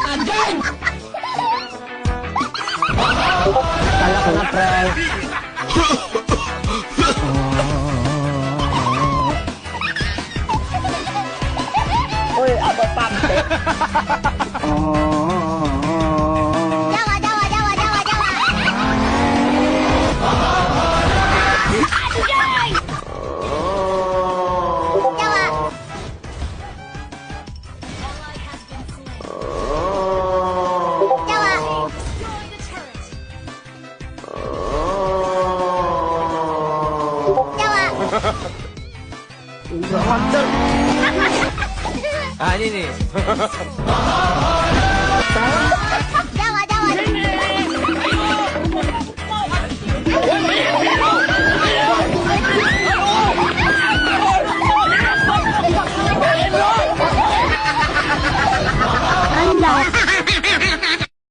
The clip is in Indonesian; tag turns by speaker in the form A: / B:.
A: Anjing! Kala ko na, prank. Uy, abot pampe.
B: Jawa, Jawa, Jawa, Jawa, Jawa. Anjing! Jawa. Jawa. Jawa.
A: Hunter.
C: Ah, ini nih.